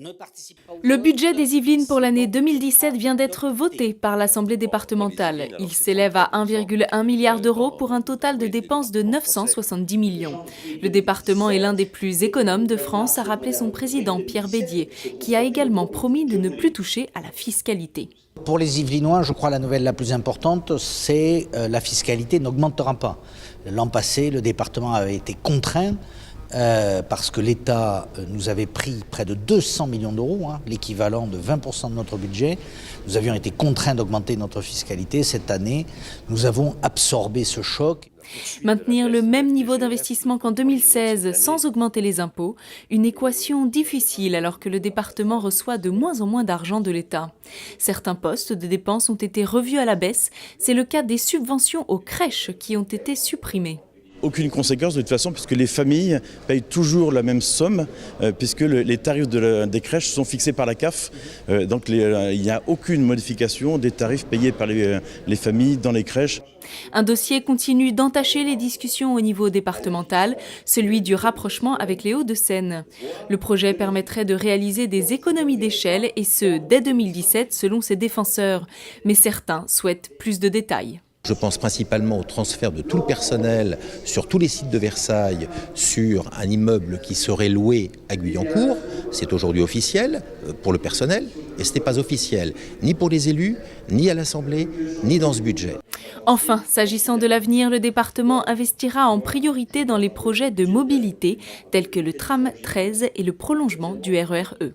Le budget des Yvelines pour l'année 2017 vient d'être voté par l'Assemblée départementale. Il s'élève à 1,1 milliard d'euros pour un total de dépenses de 970 millions. Le département est l'un des plus économes de France, a rappelé son président Pierre Bédier, qui a également promis de ne plus toucher à la fiscalité. Pour les Yvelinois, je crois la nouvelle la plus importante, c'est la fiscalité n'augmentera pas. L'an passé, le département avait été contraint parce que l'État nous avait pris près de 200 millions d'euros, l'équivalent de 20% de notre budget. Nous avions été contraints d'augmenter notre fiscalité. Cette année, nous avons absorbé ce choc. Maintenir le même niveau d'investissement qu'en 2016 sans augmenter les impôts, une équation difficile alors que le département reçoit de moins en moins d'argent de l'État. Certains postes de dépenses ont été revus à la baisse. C'est le cas des subventions aux crèches qui ont été supprimées. Aucune conséquence de toute façon puisque les familles payent toujours la même somme puisque les tarifs des crèches sont fixés par la CAF. Donc il n'y a aucune modification des tarifs payés par les familles dans les crèches. Un dossier continue d'entacher les discussions au niveau départemental, celui du rapprochement avec les Hauts-de-Seine. Le projet permettrait de réaliser des économies d'échelle et ce, dès 2017 selon ses défenseurs. Mais certains souhaitent plus de détails. Je pense principalement au transfert de tout le personnel sur tous les sites de Versailles sur un immeuble qui serait loué à Guyancourt. C'est aujourd'hui officiel pour le personnel et ce n'est pas officiel ni pour les élus, ni à l'Assemblée, ni dans ce budget. Enfin, s'agissant de l'avenir, le département investira en priorité dans les projets de mobilité tels que le tram 13 et le prolongement du RER E.